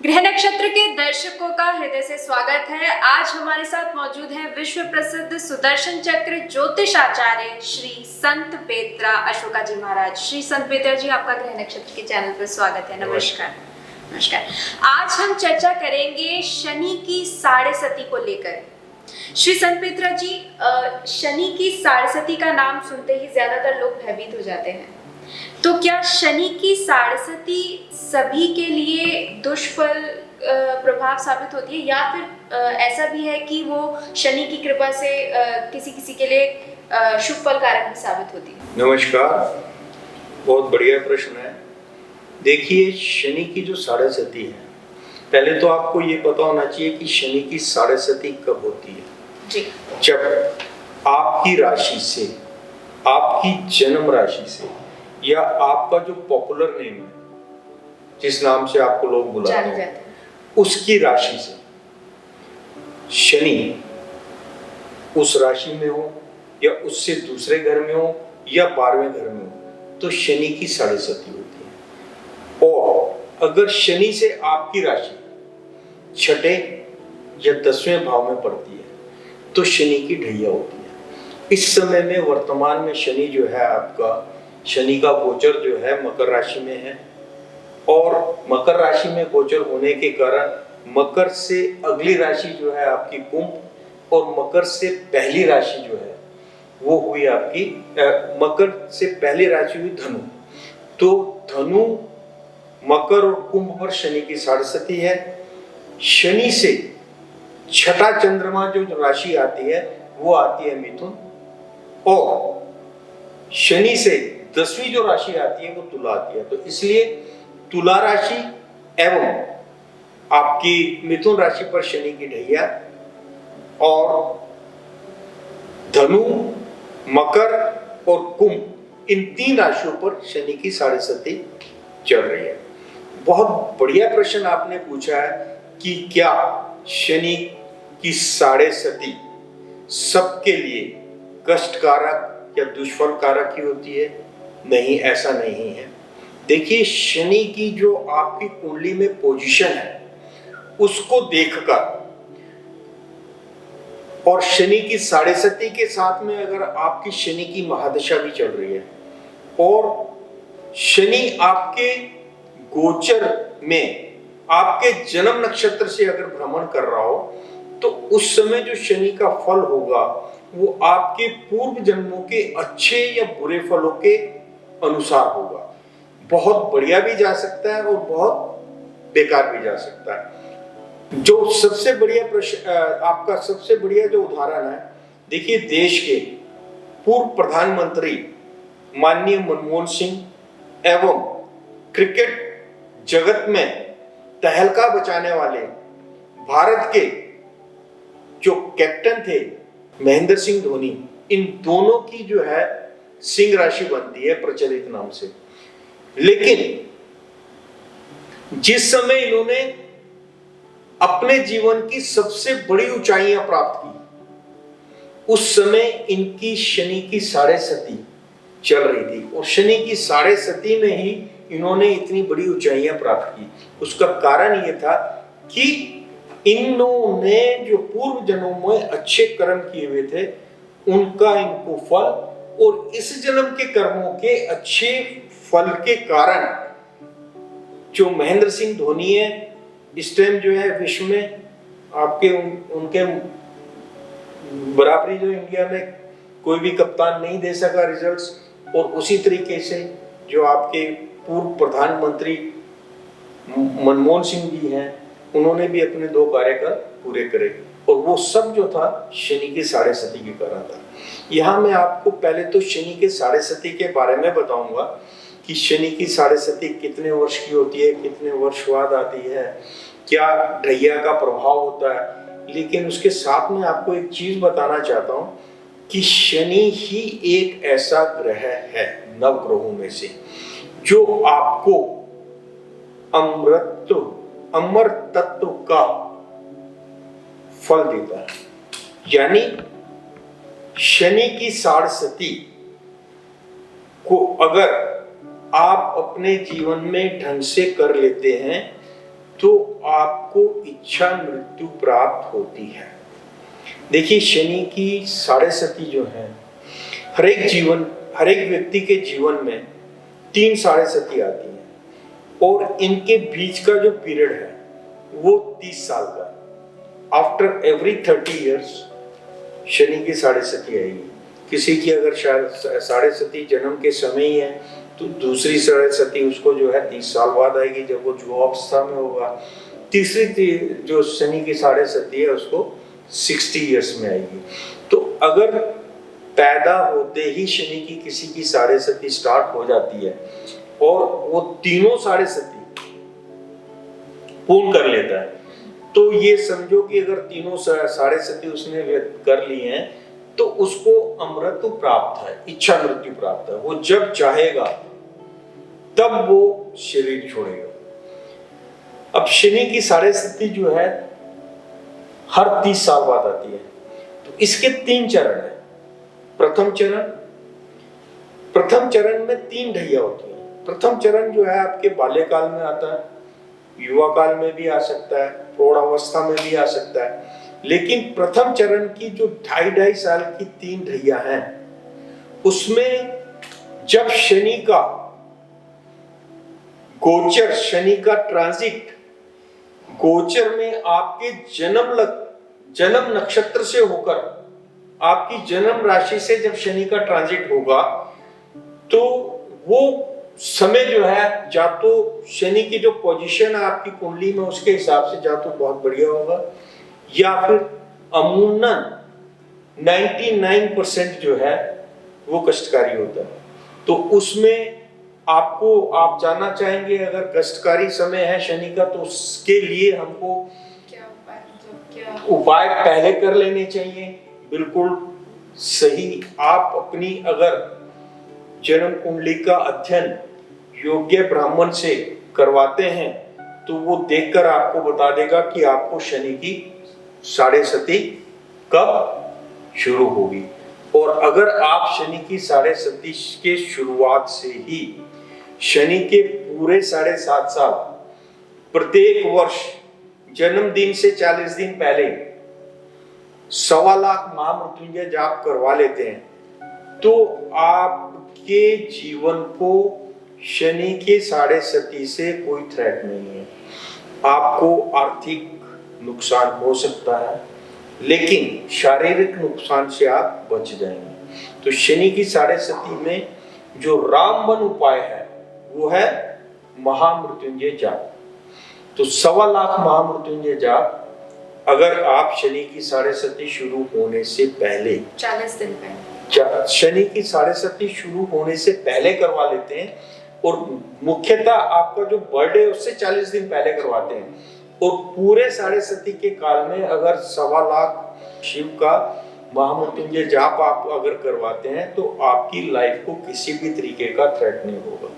ग्रह नक्षत्र के दर्शकों का हृदय से स्वागत है। आज हमारे साथ मौजूद है विश्व प्रसिद्ध सुदर्शन चक्र ज्योतिष आचार्य श्री संत बेत्रा अशोका जी महाराज। श्री संत बेत्रा जी, आपका ग्रह नक्षत्र के चैनल पर स्वागत है। नमस्कार। नमस्कार। आज हम चर्चा करेंगे शनि की साढ़े सती को लेकर। श्री संत बेत्रा जी, शनि की साढ़े सती का नाम सुनते ही ज्यादातर लोग भयभीत हो जाते हैं, तो क्या शनि की साढ़े सती सभी के लिए दुष्फल प्रभाव साबित होती है, या फिर ऐसा भी है कि वो शनि की कृपा से किसी किसी के लिए शुभ फल कारक भी साबित होती है? नमस्कार, बहुत बढ़िया प्रश्न है। देखिए, शनि की जो साढ़े सती है, पहले तो आपको ये पता होना चाहिए कि शनि की साढ़े सती कब होती है। जी। जब आपकी राशि से, आपकी जन्म राशि से, या आपका जो पॉपुलर नेम है, जिस नाम से आपको लोग बुलाते हैं, उसकी राशि से शनि उस राशि में हो या उससे दूसरे घर में हो या 12वें घर में हो, तो शनि की साढ़े सती होती है। और अगर शनि से आपकी राशि छठे या 10वें भाव में पड़ती है तो शनि की ढैया होती है। इस समय में वर्तमान में शनि जो है आपका, शनि का गोचर जो है मकर राशि में है, और मकर राशि में गोचर होने के कारण मकर से अगली राशि जो है आपकी कुंभ, और मकर से पहली राशि जो है वो हुई आपकी मकर से पहली राशि हुई धनु। तो धनु, मकर और कुंभ पर शनि की साढ़े सती है। शनि से छठा चंद्रमा जो राशि आती है वो आती है मिथुन, और शनि से 10वीं जो राशि आती है वो तुला आती है। तो इसलिए तुला राशि एवं आपकी मिथुन राशि पर शनि की ढैया, और धनु, मकर और कुंभ, इन 3 राशियों पर शनि की साढ़े सती चल रही है। बहुत बढ़िया प्रश्न आपने पूछा है कि क्या शनि की साढ़े सती सबके लिए कष्टकारक या दुष्फल कारक ही होती है? नहीं, ऐसा नहीं है। देखिए, शनि की जो आपकी कुंडली में पोजीशन है उसको देखकर, और शनि की साढ़े सती के साथ में अगर आपकी शनि की महादशा भी चल रही है, और शनि आपके गोचर में आपके जन्म नक्षत्र से अगर भ्रमण कर रहा हो, तो उस समय जो शनि का फल होगा वो आपके पूर्व जन्मों के अच्छे या बुरे फलों के अनुसार होगा। बहुत बढ़िया भी जा सकता है और बहुत बेकार भी जा सकता है। जो सबसे बढ़िया प्रश्न, आपका सबसे बढ़िया जो उदाहरण है, देखिए, देश के पूर्व प्रधानमंत्री माननीय मनमोहन सिंह एवं क्रिकेट जगत में तहलका बचाने वाले भारत के जो कैप्टन थे महेंद्र सिंह धोनी, इन दोनों की जो है सिंह राशि बनती है प्रचलित नाम से। लेकिन जिस समय इन्होंने अपने जीवन की सबसे बड़ी ऊंचाइयां प्राप्त की, उस समय इनकी शनि की साढ़े सती चल रही थी, और शनि की साढ़े सती में ही इन्होंने इतनी बड़ी ऊंचाइयां प्राप्त की। उसका कारण यह था कि इन्होंने जो पूर्व जन्मों में अच्छे कर्म किए हुए थे उनका इनको फल, और इस जन्म के कर्मों के अच्छे फल के कारण जो महेंद्र सिंह धोनी है, इस टाइम जो है विश्व में आपके उनके बराबरी जो इंडिया में कोई भी कप्तान नहीं दे सका रिजल्ट्स। और उसी तरीके से जो आपके पूर्व प्रधानमंत्री मनमोहन सिंह जी हैं, उन्होंने भी अपने 2 कार्यकाल पूरे करे, और वो सब जो था शनि की साढ़े सती के कारण था। यहाँ मैं आपको पहले तो शनि के साढ़े सती के बारे में बताऊंगा कि शनि की साढ़े सती कितने वर्ष की होती है, कितने वर्ष बाद आती है, क्या ढैया का प्रभाव होता है। लेकिन उसके साथ में आपको एक चीज बताना चाहता हूँ कि शनि ही एक ऐसा ग्रह है नव ग्रहों में से जो आपको अमर तत्व का फल देता है। यानी शनि की साढ़े सती को अगर आप अपने जीवन में ढंग से कर लेते हैं तो आपको इच्छा मृत्यु प्राप्त होती है। देखिए, शनि की साढ़े सती जो है, हर एक व्यक्ति के जीवन में 3 साढ़े सती आती है और इनके बीच का जो पीरियड है वो 30 साल का है। आफ्टर एवरी 30 इयर्स शनि की साढ़े सती आएगी। किसी की अगर साढ़े सती जन्म के समय ही है तो दूसरी साढ़े सती उसको जो है 30 साल बाद आएगी, जब वो युवा अवस्था में होगा। तीसरी जो शनि की साढ़े सती है उसको 60 इयर्स में आएगी। तो अगर पैदा होते ही शनि की किसी की साढ़े सती स्टार्ट हो जाती है और वो तीनों साढ़े सती पूर्ण कर लेता है, तो ये समझो कि अगर तीनों साढ़े सती उसने कर ली हैं तो उसको अमृत्यु प्राप्त है, इच्छा मृत्यु प्राप्त है। वो जब चाहेगा तब वो शरीर छोड़ेगा। अब शनि की साढ़े सती जो है हर 30 साल बाद आती है। तो इसके 3 चरण है। प्रथम चरण में 3 ढैया होती है। प्रथम चरण जो है आपके बाल्यकाल में आता है, युवा काल में भी आ सकता है, प्रौढ़ावस्था में भी आ सकता है। लेकिन प्रथम चरण की जो 2.5 साल की 3 ढैया हैं, उसमें जब शनि का गोचर, शनि का ट्रांजिट गोचर में आपके जन्म नक्षत्र से होकर आपकी जन्म राशि से जब शनि का ट्रांजिट होगा तो वो समय जो है, जा तो शनि की जो पोजीशन है आपकी कुंडली में उसके हिसाब से जा तो बहुत बढ़िया होगा, या फिर अमूमन 99% जो है वो कष्टकारी होता है। तो उसमें आप जानना चाहेंगे अगर कष्टकारी समय है शनि का तो उसके लिए हमको क्या उपाय पहले कर लेने चाहिए। बिल्कुल सही। आप अपनी अगर जन्म कुंडली का अध्ययन योग्य ब्राह्मण से करवाते हैं तो वो देखकर आपको बता देगा कि आपको शनि की साढ़े सती कब शुरू होगी। और अगर आप शनि की साढ़े सती के शुरुआत से ही शनि के पूरे 7.5 साल प्रत्येक वर्ष जन्मदिन से 40 दिन पहले 1.25 लाख महामृत्युंजय जाप करवा लेते हैं तो आपके जीवन को शनि के साढ़े सती से कोई थ्रेट नहीं है। आपको आर्थिक नुकसान हो सकता है लेकिन शारीरिक नुकसान से आप बच जाएंगे। तो शनि की साढ़े सती में जो रामबन उपाय है वो है महामृत्युंजय जाप। तो 1.25 लाख महामृत्युंजय जाप अगर आप शनि की साढ़े सती शुरू होने से पहले 40 दिन पहले शनि की साढ़े सती शुरू होने से पहले करवा लेते हैं, और मुख्यतः आपका जो बर्थडे है उससे 40 दिन पहले करवाते हैं, और पूरे साढ़े सती के काल में अगर 1.25 लाख शिव का महामृत्युंजय जाप आप अगर करवाते हैं तो आपकी लाइफ को किसी भी तरीके का थ्रेट नहीं होगा।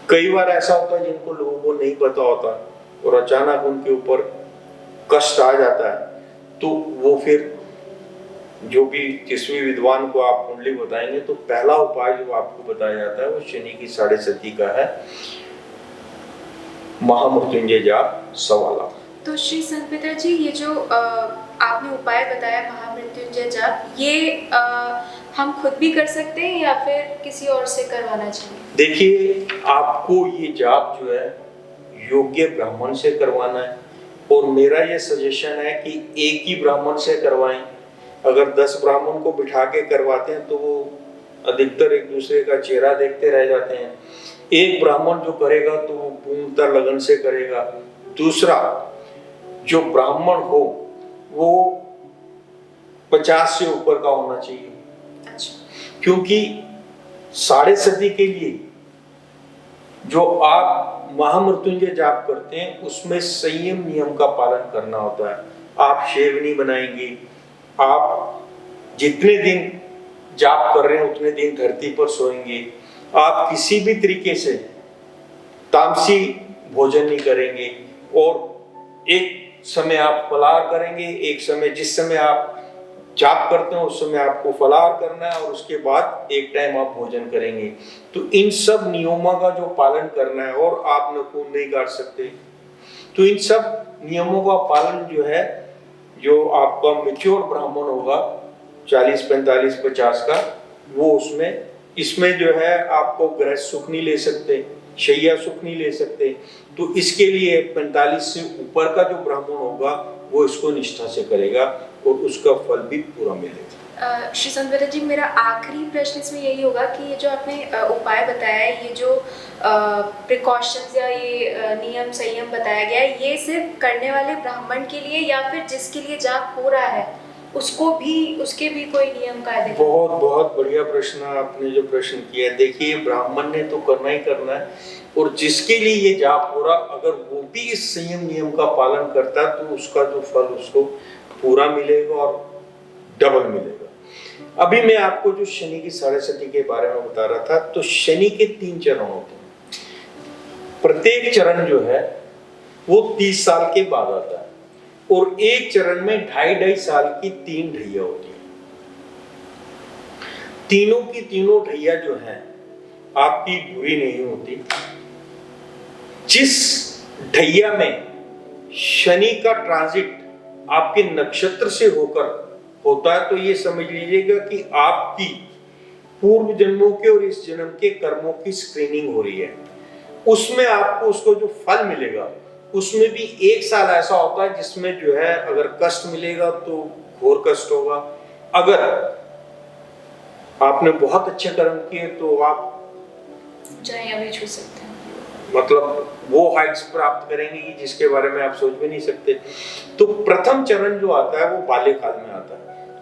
कई बार ऐसा होता है जिनको लोगों को नहीं पता होता और अचानक उनके ऊपर कष्ट आ जाता है, तो वो फिर जो भी जिस भी विद्वान को आप कुंडली बताएंगे तो पहला उपाय जो आपको बताया जाता है वो शनि की साढ़े सती का है महामृत्युंजय जाप 1.25 लाख। तो श्री संत पिता जी, ये जो आपने उपाय बताया महामृत्युंजय जाप, ये हम खुद भी कर सकते हैं या फिर किसी और से करवाना चाहिए? देखिए, आपको ये जाप जो है योग्य ब्राह्मण से करवाना है, और मेरा ये सजेशन है कि एक ही ब्राह्मण से करवाएं। अगर 10 ब्राह्मण को बिठा के करवाते हैं तो वो अधिकतर एक दूसरे का चेहरा देखते रह जाते हैं। एक ब्राह्मण जो करेगा तो वो पूर्णतः लगन से करेगा। दूसरा, जो ब्राह्मण हो वो 50 से ऊपर का होना चाहिए। अच्छा। क्योंकि साढ़े सती के लिए जो आप महामृत्युंजय जाप करते हैं उसमें संयम नियम का पालन करना होता है। आप शेव नहीं बनाएंगे, आप जितने दिन जाप कर रहे हैं उतने दिन धरती पर सोएंगे, आप किसी भी तरीके से तामसी भोजन नहीं करेंगे, और एक समय आप फलाहार करेंगे, एक समय जिस समय आप जाप करते हैं उस समय आपको फलाहार करना है, और उसके बाद एक टाइम आप भोजन करेंगे। तो इन सब नियमों का जो पालन करना है, और आप नाखून नहीं काट सकते, तो इन सब नियमों का पालन जो है, जो आपका मैच्योर ब्राह्मण होगा 40, 45, 50 का, वो उसमें इसमें जो है आपको ग्रह सुख नहीं ले सकते, शैया सुख नहीं ले सकते। तो इसके लिए 45 से ऊपर का जो ब्राह्मण होगा वो इसको निष्ठा से करेगा और उसका फल भी पूरा मिलेगा। श्री संत बेटा जी, मेरा आखिरी प्रश्न इसमें यही होगा कि ये जो आपने उपाय बताया है, ये जो प्रिकॉशंस या ये नियम संयम बताया गया है, ये सिर्फ करने वाले ब्राह्मण के लिए या फिर जिसके लिए जाप हो रहा है उसके भी कोई नियम कायदे? बहुत बहुत बढ़िया प्रश्न आपने जो प्रश्न किया। देखिए, ब्राह्मण ने तो करना ही करना है, और जिसके लिए ये जाप हो रहा, अगर वो भी इस संयम नियम का पालन करता है तो उसका जो फल उसको पूरा मिलेगा और डबल मिलेगा। अभी मैं आपको जो शनि की साढ़े सती के बारे में बता रहा था, तो शनि के 3 चरण होते हैं। प्रत्येक चरण जो है वो 30 साल के बाद आता है, और एक चरण में 2.5 साल की 3 ढैया होती है। तीनों की तीनों ढैया जो है आपकी बुरी नहीं होती। जिस ढैया में शनि का ट्रांजिट आपके नक्षत्र से होकर होता है, तो ये समझ लीजिएगा कि आपकी पूर्व जन्मों के और इस जन्म के कर्मों की स्क्रीनिंग हो रही है। उसमें आपको उसको जो फल मिलेगा, उसमें भी 1 साल ऐसा होता है जिसमें जो है अगर कष्ट मिलेगा तो घोर कष्ट होगा। अगर आपने बहुत अच्छे कर्म किए तो आप ऊंचाई अभी छू सकते हैं, मतलब वो हाइट्स प्राप्त करेंगे कि जिसके बारे में आप सोच भी नहीं सकते। तो प्रथम चरण जो आता है वो बाल्यकाल में आता है।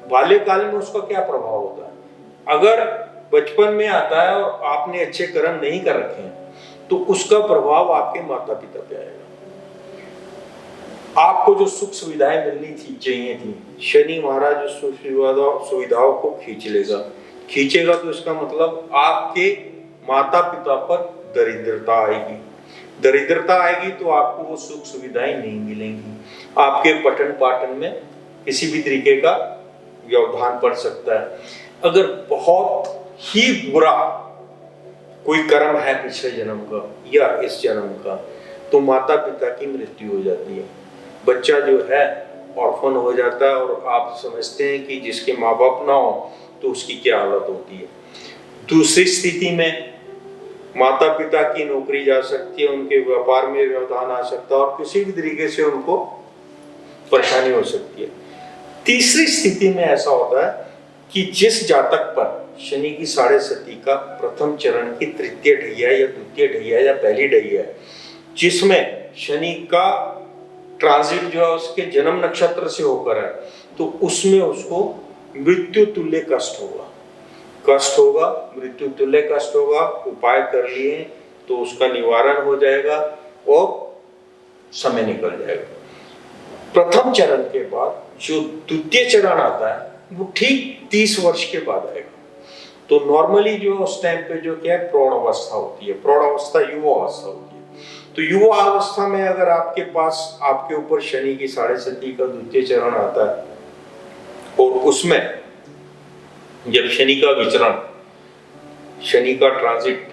बाल्यकाल में उसका क्या प्रभाव होता है? अगर बचपन में आता है और आपने अच्छे कर्म नहीं कर रखे हैं तो उसका प्रभाव आपके माता पिता पे आएगा। आपको जो सुख सुविधाएं मिलनी थी, चाहिए थी, शनि महाराज उस सुविधाओं को खींचेगा तो इसका मतलब आपके माता पिता पर दरिद्रता आएगी तो आपको वो सुख सुविधाएं नहीं मिलेंगी। आपके पठन पाठन में किसी भी तरीके का व्यवधान पड़ सकता है। अगर बहुत ही बुरा कोई कर्म है पिछले जन्म का या इस जन्म का, तो माता पिता की मृत्यु हो जाती है, बच्चा जो है ऑर्फन हो जाता है, और आप समझते हैं कि जिसके माँ बाप ना हो तो उसकी क्या हालत होती है। दूसरी स्थिति में माता पिता की नौकरी जा सकती है, उनके व्यापार में व्यवधान आ सकता है और किसी भी तरीके से उनको परेशानी हो सकती है। तीसरी स्थिति में ऐसा होता है कि जिस जातक पर शनि की साढ़े सती का प्रथम चरण की तृतीय ढैया या द्वितीय ढैया या पहली ढैया है, जिसमें शनि का ट्रांजिट जो है उसके जन्म नक्षत्र से होकर है, तो उसमें उसको मृत्यु तुल्य कष्ट होगा, मृत्यु तुल्य कष्ट होगा। उपाय कर लिए तो उसका निवारण हो जाएगा और समय निकल जाएगा। प्रथम चरण के बाद जो द्वितीय चरण आता है वो ठीक 30 वर्ष के बाद आएगा। तो नॉर्मली जो उस टाइम पे जो क्या है, प्रौढ़ अवस्था होती है, प्रौढ़ अवस्था युवा अवस्था होती है। तो युवा अवस्था में अगर आपके पास आपके ऊपर शनि की साढ़े सती का द्वितीय चरण आता है और उसमें जब शनि का विचरण, शनि का ट्रांजिट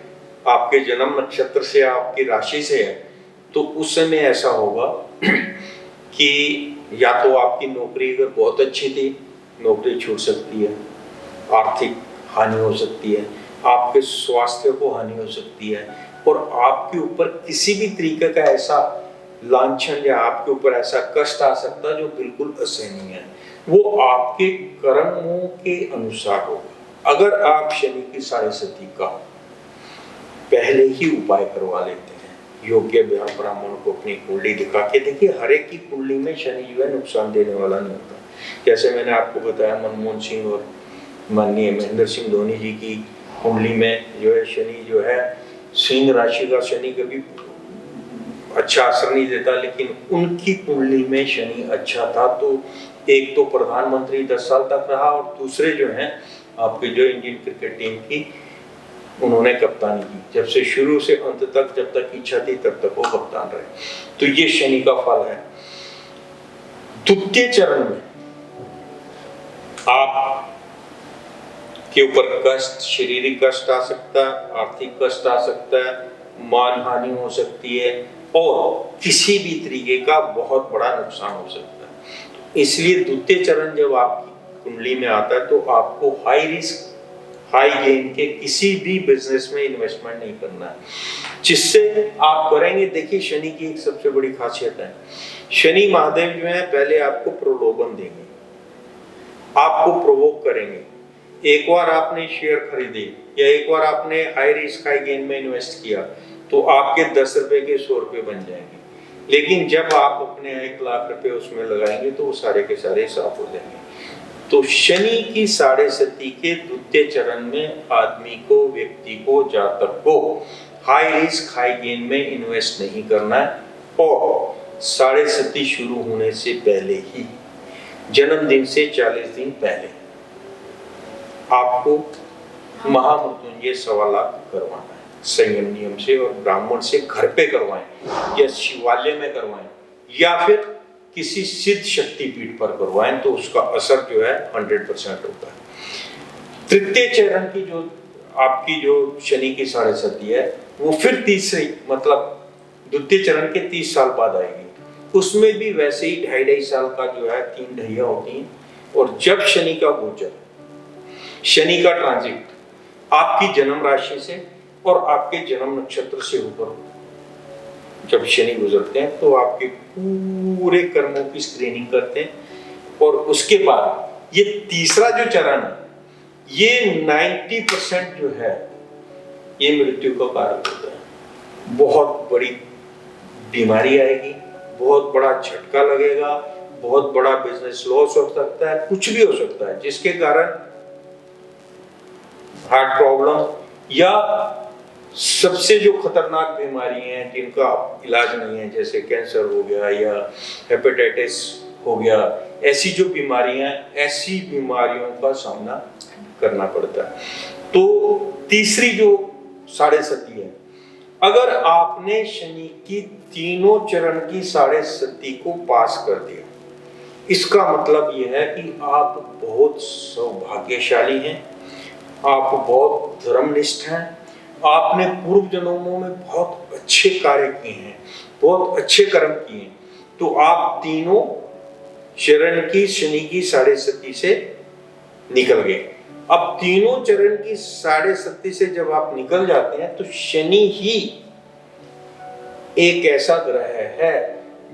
आपके जन्म नक्षत्र से आपकी राशि से है, तो उस समय ऐसा होगा कि या तो आपकी नौकरी अगर बहुत अच्छी थी, नौकरी छूट सकती है, आर्थिक हानि हो सकती है, आपके स्वास्थ्य को हानि हो सकती है, और आपके ऊपर किसी भी तरीके का ऐसा लांछन या आपके ऊपर ऐसा कष्ट आ सकता है जो बिल्कुल असहनीय है। वो आपके कर्मों के अनुसार होगा। अगर आप शनि की साढ़े सती का पहले ही उपाय करवा लेते हैं, योग्य ब्राह्मण को अपनी कुंडली दिखा के, देखिए हर एक की कुंडली में शनि जो है नुकसान देने वाला नहीं होता। जैसे मैंने आपको बताया, मनमोहन सिंह और माननीय महेंद्र सिंह धोनी जी की कुंडली में जो है शनि जो है सिंह राशि का शनि कभी अच्छा असर नहीं देता, लेकिन उनकी कुंडली में शनि अच्छा था। तो एक तो प्रधानमंत्री 10 साल तक रहा और दूसरे जो हैं आपके जो इंडियन क्रिकेट टीम की उन्होंने कप्तानी की, जब से शुरू से अंत तक, जब तक इच्छा थी तब तक वो कप्तान रहे। तो ये शनि का फल है। द्वितीय चरण में आप के ऊपर कष्ट, शारीरिक कष्ट आ सकता है, आर्थिक कष्ट आ सकता है, मान हानि हो सकती है, और किसी भी तरीके का बहुत बड़ा नुकसान हो सकता है। इसलिए द्वितीय चरण जब आपकी कुंडली में आता है तो आपको हाई रिस्क हाई गेन के किसी भी बिजनेस में इन्वेस्टमेंट नहीं करना है, जिससे आप करेंगे। देखिए शनि की एक सबसे बड़ी खासियत है, शनि महादेव जो है पहले आपको प्रलोभन देंगे, आपको प्रोवोक करेंगे। एक बार आपने शेयर खरीदे या एक बार आपने हाई रिस्क हाई गेन में इन्वेस्ट किया तो आपके 10 रुपए के 100 रुपए बन जाएंगे, लेकिन जब आप अपने 1 लाख रुपए उसमें लगाएंगे तो वो सारे के सारे साफ हो जाएंगे। तो शनि की साढ़े सती के द्वितीय चरण में आदमी को, व्यक्ति को, जातक को हाई रिस्क हाई गेन में इन्वेस्ट नहीं करना है और साढ़े सती शुरू होने से पहले ही, जन्मदिन से 40 दिन पहले आपको महामृत्युंजय 1.25 लाख करवाना है संयम नियम से, और ब्राह्मण से घर पे करवाएं या शिवालय में करवाएं या फिर किसी सिद्ध शक्तिपीठ पर करवाएं तो उसका असर जो है 100% होता है। तृतीय चरण की जो आपकी जो शनि की साढ़े सती है वो फिर तीसरी मतलब द्वितीय चरण के 30 साल बाद आएगी। उसमें भी वैसे ही 2.5 साल का जो है 3 ढैया होती हैं। और जब शनि का गोचर, शनि का ट्रांजिट आपकी जन्म राशि से और आपके जन्म नक्षत्र से ऊपर जब शनि गुजरते हैं तो आपके पूरे कर्मों की स्क्रीनिंग करते हैं और उसके बाद ये तीसरा जो चरण है ये 90% जो है ये मृत्यु का कारण होता है। बहुत बड़ी बीमारी आएगी, बहुत बड़ा झटका लगेगा, बहुत बड़ा बिजनेस लॉस हो सकता है, कुछ भी हो सकता है जिसके कारण हार्ट प्रॉब्लम या सबसे जो खतरनाक बीमारी हैं जिनका इलाज नहीं है, जैसे कैंसर हो गया या हेपेटाइटिस हो गया, ऐसी जो बीमारियां हैं, ऐसी बीमारियों का सामना करना पड़ता है। तो तीसरी जो साढ़े सती है, अगर आपने शनि की तीनों चरण की साढ़े सती को पास कर दिया, इसका मतलब यह है कि आप बहुत सौभाग्यशाली हैं, आप बहुत धर्मनिष्ठ हैं, आपने पूर्व जन्मों में बहुत अच्छे कार्य किए हैं, बहुत अच्छे कर्म किए हैं, तो आप तीनों चरण की शनि की साढ़े सती से निकल गए। अब तीनों चरण की साढ़े सती से जब आप निकल जाते हैं तो शनि ही एक ऐसा ग्रह है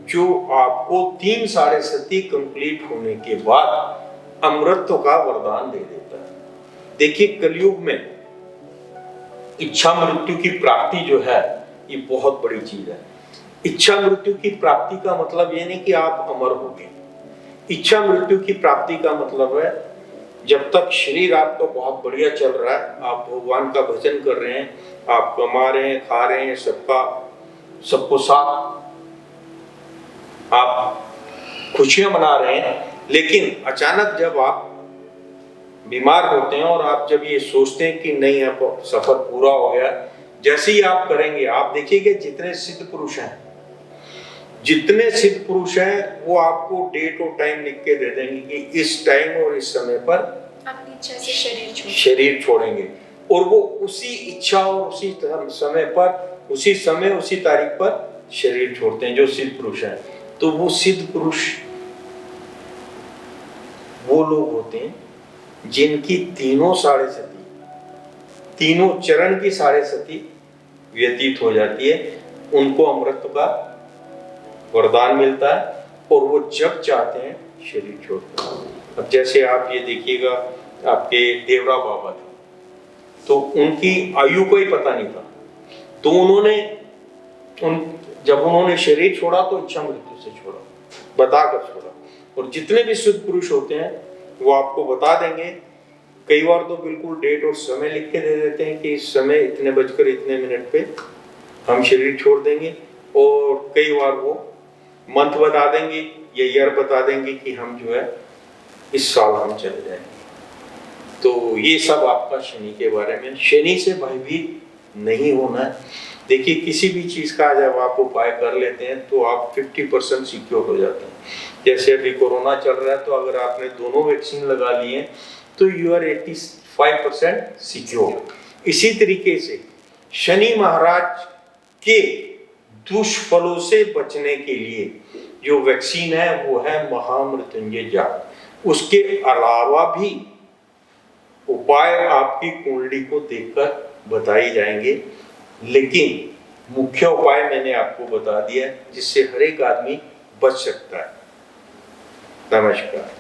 जो आपको 3 साढ़े सती कंप्लीट होने के बाद अमृतत्व का वरदान दे देता है। देखिए कलयुग में इच्छा मृत्यु की प्राप्ति जो है ये बहुत बड़ी चीज है। इच्छा मृत्यु की प्राप्ति का मतलब ये नहीं कि आप अमर होंगे। इच्छा मृत्यु की प्राप्ति का मतलब है जब तक शरीर आपका बहुत बढ़िया चल रहा है, आप भगवान का भजन कर रहे हैं, आप कमा रहे हैं, खा रहे हैं, सबको साथ आप खुशियां मना रहे हैं, लेकिन अचानक जब आप बीमार होते हैं और आप जब ये सोचते हैं कि नहीं अब सफर पूरा हो गया, जैसे ही आप करेंगे आप देखिएगा जितने सिद्ध पुरुष हैं वो आपको डेट और टाइम लिख के दे देंगे कि इस टाइम और इस समय पर अपनी इच्छा से शरीर छोड़ेंगे, और वो उसी इच्छा और उसी समय पर उसी तारीख पर शरीर छोड़ते हैं जो सिद्ध पुरुष हैं। तो वो सिद्ध पुरुष वो लोग होते हैं जिनकी तीनों साढ़े सती, तीनों चरण की साढ़े सती व्यतीत हो जाती है, उनको अमृत का वरदान मिलता है और वो जब चाहते हैं शरीर छोड़ते हैं। अब जैसे आप ये देखिएगा, आपके देवरा बाबा थे तो उनकी आयु को ही पता नहीं था, तो जब उन्होंने शरीर छोड़ा तो इच्छा मृत्यु से छोड़ा, बताकर छोड़ा। और जितने भी सिद्ध पुरुष होते हैं वो आपको बता देंगे, कई बार तो बिल्कुल डेट और समय लिख के दे देते हैं कि इस समय इतने बजकर इतने मिनट पे हम शरीर छोड़ देंगे, और कई बार वो मंथ बता देंगे या ईयर बता देंगे कि हम जो है इस साल हम चले जाएंगे। तो ये सब आपका शनि के बारे में। शनि से भयभीत नहीं होना है। देखिए किसी भी चीज का जब आप उपाय कर लेते हैं तो आप 50% सिक्योर हो जाते हैं। जैसे अभी कोरोना चल रहा है तो अगर आपने दोनों वैक्सीन लगा लिए तो यू आर 85% सिक्योर। इसी तरीके से शनि महाराज के दुष्फलों से बचने के लिए जो वैक्सीन है वो है महामृत्युंजय जाप। उसके अलावा भी उपाय आपकी कुंडली को देखकर बताए जाएंगे, लेकिन मुख्य उपाय मैंने आपको बता दिया है जिससे हर एक आदमी बच सकता है। नमस्कार।